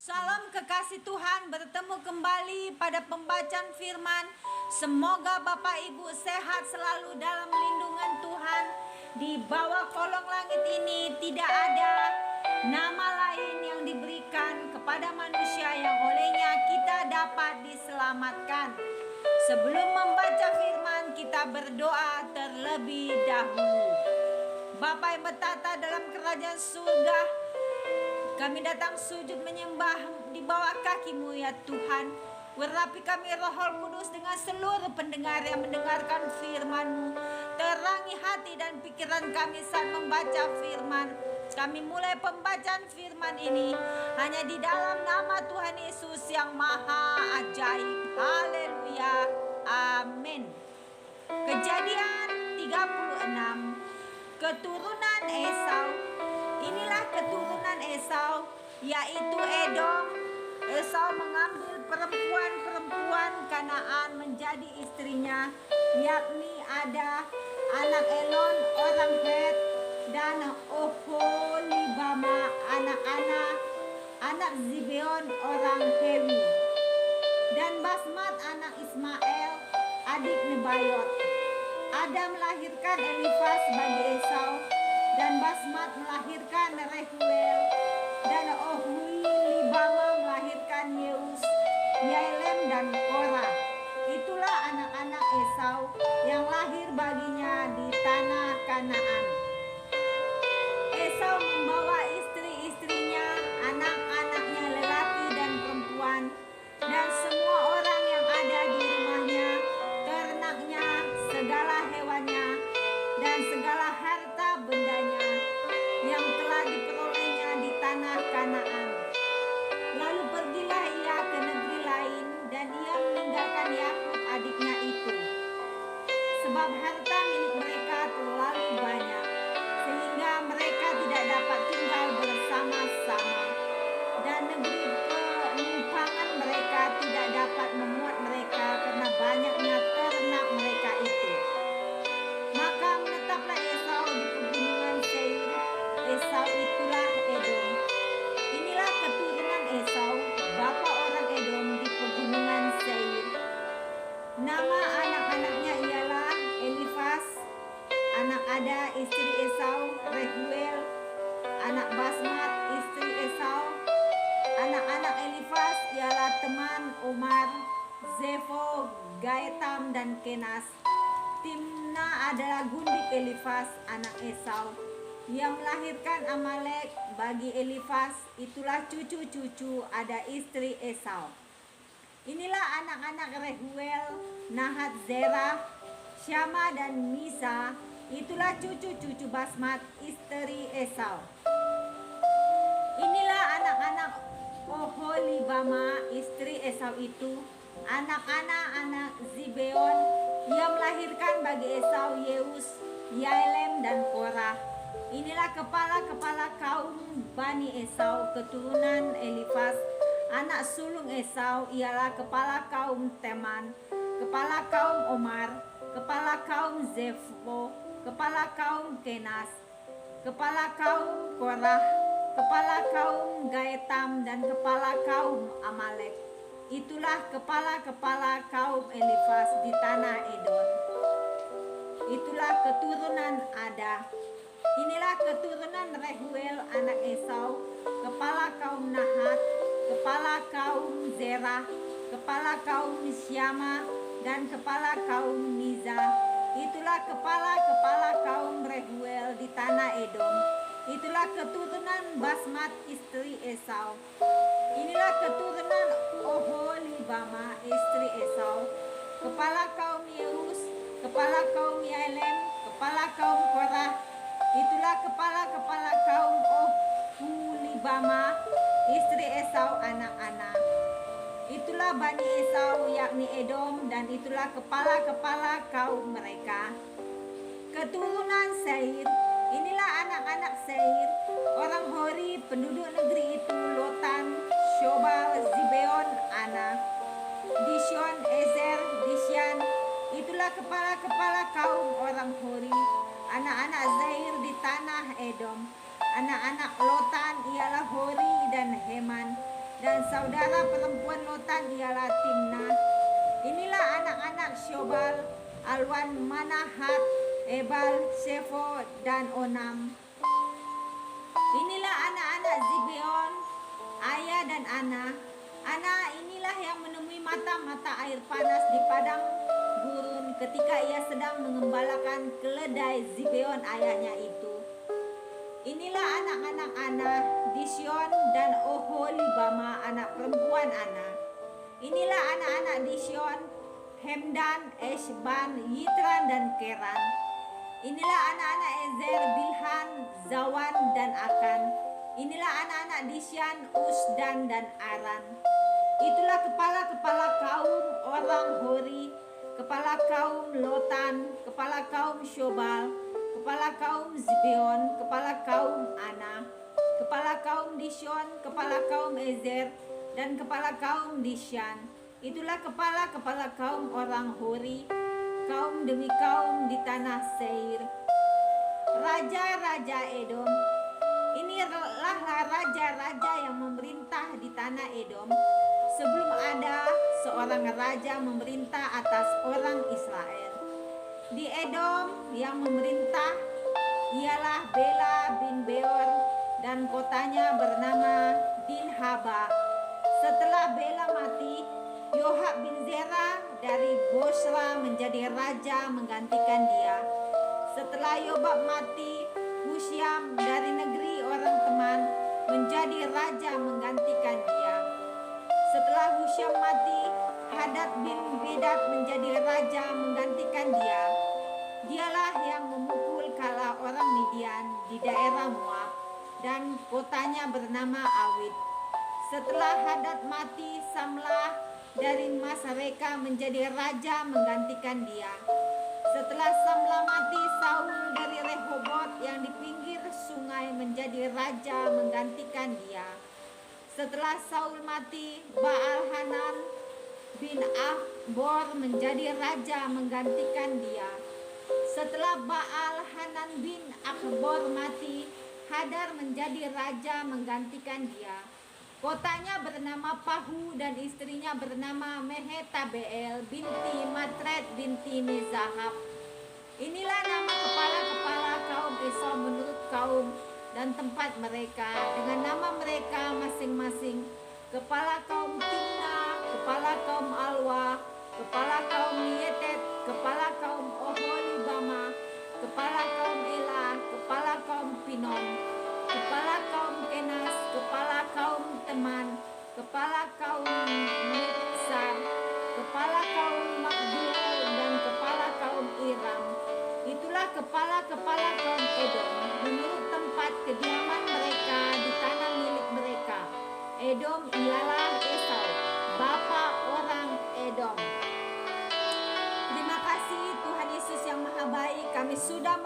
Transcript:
Salam kekasih Tuhan, bertemu kembali pada pembacaan firman. Semoga Bapak Ibu sehat selalu dalam lindungan Tuhan. Di bawah kolong langit ini tidak ada nama lain yang diberikan kepada manusia yang olehnya kita dapat diselamatkan. Sebelum membaca firman, kita berdoa terlebih dahulu. Bapa yang bertata dalam kerajaan surga, kami datang sujud menyembah di bawah kaki-Mu ya Tuhan. Urapi kami Roh Kudus dengan seluruh pendengar yang mendengarkan firman-Mu. Terangi hati dan pikiran kami saat membaca firman. Kami mulai pembacaan firman ini hanya di dalam nama Tuhan Yesus yang maha ajaib. Haleluya. Amin. Kejadian 36. Keturunan Esau. Inilah keturunan Esau, yaitu Edom. Esau mengambil perempuan-perempuan Kanaan menjadi istrinya, yakni Ada, anak Elon orang Het, dan Oholibama, anak Zibeon orang Hewi, dan Basmat anak Ismael, adik Nebayot. Ada melahirkan Elifas bagi Esau, dan Basmat melahirkan Rehuel, dan Oholibama melahirkan Yeus, Yaelem, dan Korah. Itulah anak-anak Esau yang lahir baginya di tanah Kanaan. Esau membawa istri-istrinya, anak-anaknya lelaki dan perempuan, dan semua orang yang ada di rumahnya, ternaknya, segala hewannya, dan segala harta bendanya yang telah diperolehnya di tanah Kanaan. Lalu pergilah ia ke negeri lain, dan ia meninggalkan Yakub adiknya itu, sebab harta milik mereka terlalu banyak, sehingga mereka tidak dapat tinggal bersama-sama, dan negeri penimpangan mereka tidak dapat memuat mereka karena banyaknya ternak mereka itu. Maka menetaplah Esau di pegunungan Seir. Esau itulah Edom. Inilah keturunan Esau, bapa orang Edom di pegunungan Seir. Nama anak-anaknya ialah Elifas, anak Ada istri Esau, Rehuel, anak Basmat istri Esau. Anak-anak Elifas ialah teman Omar, Zefo, Gaetam, dan Kenas. Timna adalah gundik Elifas anak Esau yang melahirkan Amalek bagi Elifas. Itulah cucu-cucu Ada istri Esau. Inilah anak-anak Rehuel, Nahat, Zerah, Syama, dan Misa. Itulah cucu-cucu Basmat istri Esau. Inilah anak-anak Oholibama istri Esau itu, anak-anak Zibeon yang melahirkan bagi Esau Yeus, Yaelem, dan Korah. Inilah kepala-kepala kaum Bani Esau, keturunan Elifas, anak sulung Esau ialah kepala kaum Teman, kepala kaum Omar, kepala kaum Zefo, kepala kaum Kenas, kepala kaum Korah, kepala kaum Gaetam, dan kepala kaum Amalek. Itulah kepala-kepala kaum Elifas di tanah Edom. Itulah keturunan Ada. Inilah keturunan Rehuel anak Esau, kepala kaum Nahat, kepala kaum Zerah, kepala kaum Syama, dan kepala kaum Miza. Itulah kepala-kepala kaum Rehuel di tanah Edom. Itulah keturunan Basmat istri Esau. Inilah keturunan Oholibama istri Esau, kepala kaum Yeus, kepala kaum Yaelem, kepala kaum Korah. Itulah kepala-kepala kaum Oholibama istri Esau anak-anak. Itulah Bani Esau, yakni Edom, dan itulah kepala-kepala kaum mereka. Keturunan Seir. Inilah anak-anak Seir, orang Hori, penduduk negeri itu, Lotan, Shobal, Zibeon, Ana, Dishon, Ezer, Dishan. Itulah kepala-kepala kaum orang Hori, anak-anak Seir di tanah Edom. Anak-anak Lotan ialah Hori dan Heman. dan saudara perempuan Lotan ialah Timna. Inilah anak-anak Syobal, Alwan, Manahat, Ebal, Shefo, dan Onam. Inilah anak-anak Zibeon, Aya dan Ana. Ana inilah yang menemui mata-mata air panas di padang gurun ketika ia sedang mengembalakan keledai Zibeon ayahnya itu. Inilah anak-anak Ana, Dishon dan Oholibama anak perempuan Ana. Inilah anak-anak Dishon, Hemdan, Eshban, Yitran dan Keran. Inilah anak-anak Ezer, Bilhan, Zawan dan Akan. Inilah anak-anak Disyan, Usdan dan Aran. Itulah kepala-kepala kaum orang Hori, kepala kaum Lotan, kepala kaum Syobal, kepala kaum Zibeon, kepala kaum Ana, kepala kaum Dishon, kepala kaum Ezer, dan kepala kaum Disyan. Itulah kepala-kepala kaum orang Hori, kaum demi kaum di tanah Seir. Raja-raja Edom. Inilah raja-raja yang memerintah di tanah Edom sebelum ada seorang raja memerintah atas orang Israel. Di Edom yang memerintah ialah Bela bin Beor dan kotanya bernama Dinhaba. Setelah Bela mati, Yohab bin Zera dari Bosra menjadi raja menggantikan dia. Setelah Yobab mati, Husyam dari negeri orang teman menjadi raja menggantikan dia. Setelah Husyam mati, Hadad bin Bedad menjadi raja menggantikan dia. Dialah yang memukul kala orang Midian di daerah Moab dan kotanya bernama Awid. Setelah Hadad mati, Samlah dari Masareka menjadi raja menggantikan dia. Setelah Samlah mati, Saul dari Rehobot yang di pinggir sungai menjadi raja menggantikan dia. Setelah Saul mati, Baal-Hanan bin Ahbor menjadi raja menggantikan dia. Setelah Baal-Hanan bin Ahbor mati, Hadar menjadi raja menggantikan dia. Kotanya bernama Pahu dan istrinya bernama Mehetabeel binti Matred binti Mezahab. Inilah nama kepala-kepala kaum Esau menurut kaum dan tempat mereka dengan nama mereka masing-masing. Kepala kaum Timna, kepala kaum Alwa, kepala kaum Yetet, kepala kaum Oholibama, kepala kaum Ela, kepala kaum Pinon, kepala kaum Kenas, kepala kaum Teman, kepala kaum Mitsar, kepala kaum Magdiel, dan kepala kaum Iram. Itulah kepala-kepala kaum Edom menurut tempat kediaman mereka di tanah milik mereka. Edom ialah Esau, bapa orang Edom. Terima kasih Tuhan Yesus yang Maha Baik, kami sudah